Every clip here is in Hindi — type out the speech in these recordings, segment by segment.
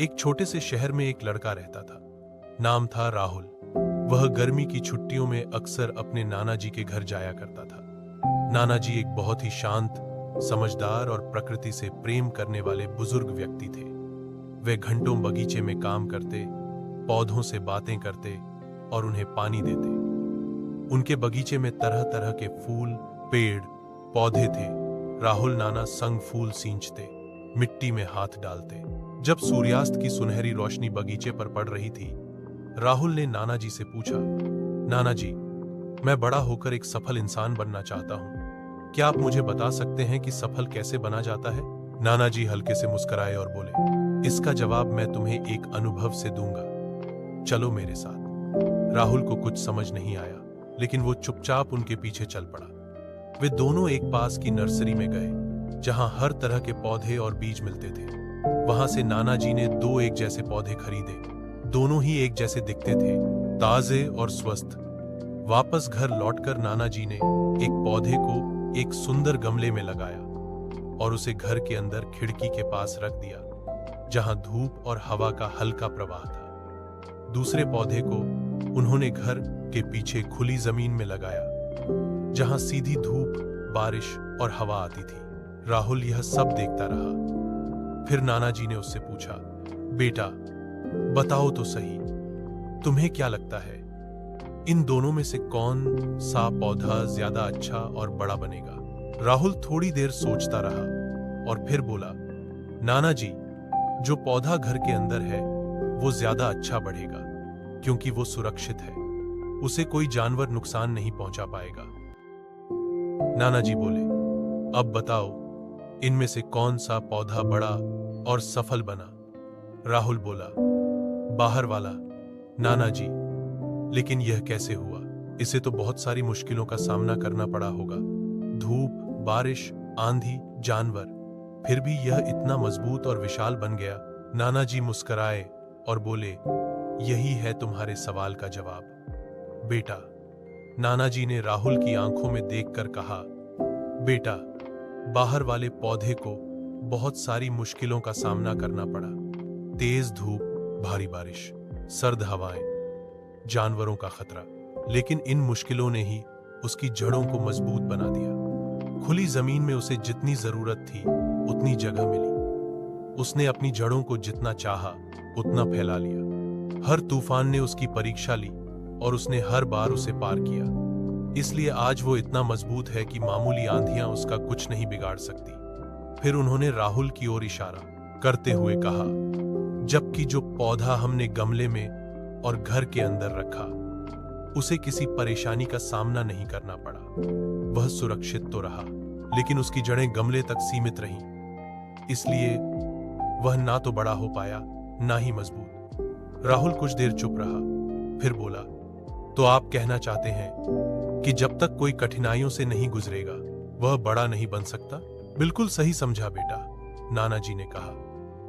एक छोटे से शहर में एक लड़का रहता था। नाम था राहुल। वह गर्मी की छुट्टियों में अक्सर अपने नाना जी के घर जाया करता था। नाना जी एक बहुत ही शांत, समझदार और प्रकृति से प्रेम करने वाले बुजुर्ग व्यक्ति थे। वे घंटों बगीचे में काम करते, पौधों से बातें करते और उन्हें पानी देते। उनके बगीचे में तरह तरह के फूल, पेड़, पौधे थे। राहुल नाना संग फूल सींचते, मिट्टी में हाथ डालते। जब सूर्यास्त की सुनहरी रोशनी बगीचे पर पड़ रही थी, राहुल ने नाना जी से पूछा, नाना जी, मैं बड़ा होकर एक सफल इंसान बनना चाहता हूँ। क्या आप मुझे बता सकते हैं कि सफल कैसे बना जाता है? नाना जी हल्के से मुस्कुराए और बोले, इसका जवाब मैं तुम्हें एक अनुभव से दूंगा। चलो मेरे साथ। राहुल को कुछ समझ नहीं आया, लेकिन वो चुपचाप उनके पीछे चल पड़ा। वे दोनों एक पास की नर्सरी में गए, जहां हर तरह के पौधे और बीज मिलते थे। वहां से नाना जी ने 2 एक जैसे पौधे खरीदे। दोनों ही एक जैसे दिखते थे, ताजे और स्वस्थ। वापस घर लौटकर नाना जी ने एक पौधे को एक सुंदर गमले में लगाया और उसे घर के अंदर खिड़की के पास रख दिया, जहां धूप और हवा का हल्का प्रवाह था। दूसरे पौधे को उन्होंने घर के पीछे खुली जमीन में लगाया, जहां सीधी धूप, बारिश और हवा आती थी। राहुल यह सब देखता रहा। फिर नाना जी ने उससे पूछा, बेटा, बताओ तो सही, तुम्हें क्या लगता है, इन दोनों में से कौन सा पौधा ज्यादा अच्छा और बड़ा बनेगा? राहुल थोड़ी देर सोचता रहा और फिर बोला, नाना जी, जो पौधा घर के अंदर है वो ज्यादा अच्छा बढ़ेगा, क्योंकि वो सुरक्षित है। उसे कोई जानवर नुकसान नहीं पहुंचा पाएगा। नाना जी बोले, अब बताओ, इनमें से कौन सा पौधा बड़ा और सफल बना? राहुल बोला, बाहर वाला, नाना जी। लेकिन यह कैसे हुआ? इसे तो बहुत सारी मुश्किलों का सामना करना पड़ा होगा। धूप, बारिश, आंधी, जानवर, फिर भी यह इतना मजबूत और विशाल बन गया। नाना जी मुस्कुराए और बोले, यही है तुम्हारे सवाल का जवाब, बेटा। नाना जी ने राहुल की आंखों में देखकर कहा, बेटा, बाहर वाले पौधे को बहुत सारी मुश्किलों का सामना करना पड़ा। तेज धूप, भारी बारिश, सर्द हवाएं, जानवरों का खतरा, लेकिन इन मुश्किलों ने ही उसकी जड़ों को मजबूत बना दिया। खुली जमीन में उसे जितनी जरूरत थी उतनी जगह मिली। उसने अपनी जड़ों को जितना चाहा उतना फैला लिया। हर तूफान ने उसकी परीक्षा ली और उसने हर बार उसे पार किया। इसलिए आज वो इतना मजबूत है कि मामूली आंधियां उसका कुछ नहीं बिगाड़ सकती। फिर उन्होंने राहुल की ओर इशारा करते हुए कहा, जबकि जो पौधा हमने गमले में और घर के अंदर रखा, उसे किसी परेशानी का सामना नहीं करना पड़ा। वह सुरक्षित तो रहा, लेकिन उसकी जड़ें गमले तक सीमित रहीं। इसलिए वह ना तो बड़ा हो पाया, ना ही मजबूत। राहुल कुछ देर चुप रहा, फिर बोला, तो आप कहना चाहते हैं कि जब तक कोई कठिनाइयों से नहीं गुजरेगा, वह बड़ा नहीं बन सकता? बिल्कुल सही समझा बेटा, नाना जी ने कहा।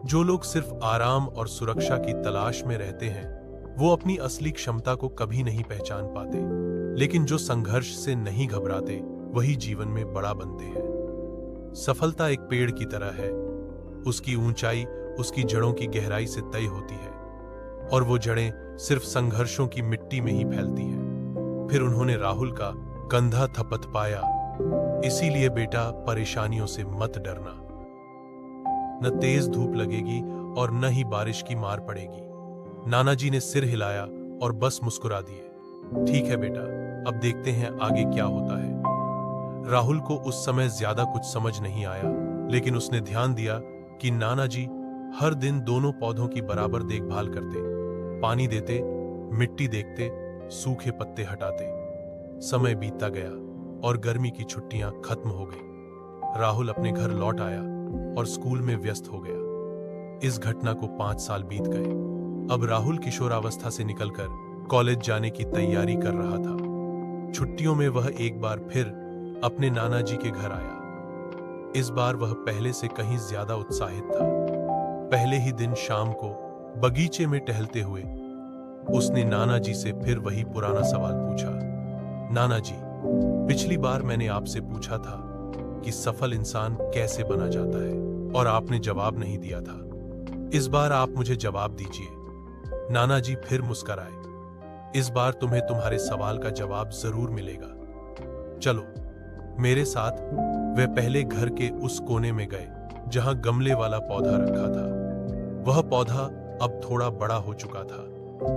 जो लोग सिर्फ आराम और सुरक्षा की तलाश में रहते हैं, वो अपनी असली क्षमता को कभी नहीं पहचान पाते। लेकिन जो संघर्ष से नहीं घबराते, वही जीवन में बड़ा बनते हैं। सफलता एक पेड़ की तरह है। उसकी ऊंचाई उसकी जड़ों की गहराई से तय होती है, और वो जड़ें सिर्फ संघर्षों की मिट्टी में ही फैलती हैं। फिर उन्होंने राहुल का कंधा थपथपाया, इसीलिए बेटा, परेशानियों से मत डरना। न तेज धूप लगेगी और न ही बारिश की मार पड़ेगी। नाना जी ने सिर हिलाया और बस मुस्कुरा दिए। ठीक है बेटा, अब देखते हैं आगे क्या होता है। राहुल को उस समय ज्यादा कुछ समझ नहीं आया, लेकिन उसने ध्यान दिया कि नाना जी हर दिन दोनों पौधों की बराबर देखभाल करते, पानी देते, मिट्टी देखते, सूखे पत्ते हटाते। समय बीतता गया और गर्मी की छुट्टियां खत्म हो गई। राहुल अपने घर लौट आया और स्कूल में व्यस्त हो गया। इस घटना को 5 साल बीत गए। अब राहुल किशोरावस्था से निकलकर कॉलेज जाने की तैयारी कर रहा था। छुट्टियों में वह एक बार फिर अपने नाना जी के घर आया। इस बार वह पहले से कहीं ज्यादा उत्साहित था। पहले ही दिन शाम को बगीचे में टहलते हुए उसने नाना जी से फिर वही पुराना सवाल पूछा, नाना जी, पिछली बार मैंने आपसे पूछा था कि सफल इंसान कैसे बना जाता है, और आपने जवाब नहीं दिया था। इस बार आप मुझे जवाब दीजिए। नाना जी फिर मुस्कराए। इस बार तुम्हें तुम्हारे सवाल का जवाब जरूर मिलेगा। चलो मेरे साथ। वे पहले घर के उस कोने में गए जहां गमले वाला पौधा रखा था। वह पौधा अब थोड़ा बड़ा हो चुका था,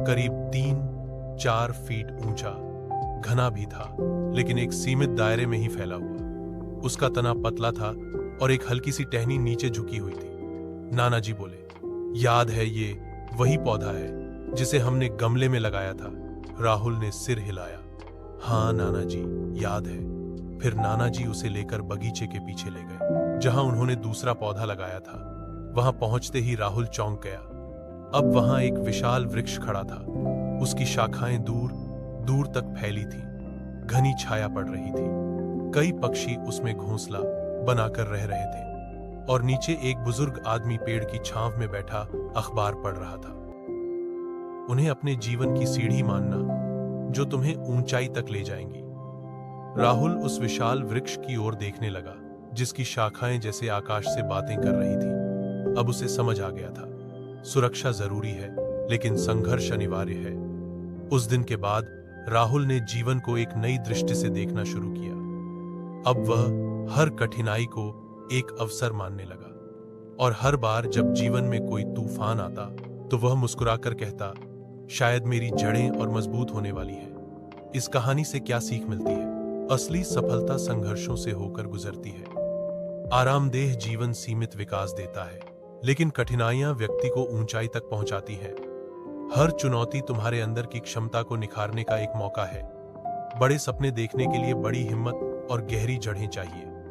करीब 3-4 फीट ऊंचा, घना भी था, लेकिन एक सीमित दायरे में ही फैला हुआ। उसका तना पतला था और एक हल्की सी टहनी नीचे झुकी हुई थी। नाना जी बोले, याद है, ये वही पौधा है जिसे हमने गमले में लगाया था। राहुल ने सिर हिलाया। हाँ नाना जी, याद है। फिर नाना जी उसे लेकर बगीचे के पीछे ले गए जहां उन्होंने दूसरा पौधा लगाया था। वहां पहुंचते ही राहुल चौंक गया। अब वहां एक विशाल वृक्ष खड़ा था। उसकी शाखाएं दूर दूर तक फैली थीं। घनी छाया पड़ रही थी। कई पक्षी उसमें घोंसला बनाकर रह रहे थे और नीचे एक बुजुर्ग आदमी पेड़ की छांव में बैठा अखबार पढ़ रहा था। उन्हें अपने जीवन की सीढ़ी मानना जो तुम्हें ऊंचाई तक ले जाएंगी। राहुल उस विशाल वृक्ष की ओर देखने लगा जिसकी शाखाएं जैसे आकाश से बातें कर रही थीं। अब उसे समझ आ गया था, सुरक्षा जरूरी है लेकिन संघर्ष अनिवार्य है। उस दिन के बाद राहुल ने जीवन को एक नई दृष्टि से देखना शुरू किया। अब वह हर कठिनाई को एक अवसर मानने लगा और हर बार जब जीवन में कोई तूफान आता तो वह मुस्कुराकर कहता, शायद मेरी जड़ें और मजबूत होने वाली हैं। इस कहानी से क्या सीख मिलती है? असली सफलता संघर्षों से होकर गुजरती है। आरामदेह जीवन सीमित विकास देता है, लेकिन कठिनाइयां व्यक्ति को ऊंचाई तक पहुंचाती हैं। हर चुनौती तुम्हारे अंदर की क्षमता को निखारने का एक मौका है। बड़े सपने देखने के लिए बड़ी हिम्मत और गहरी जड़ें चाहिए।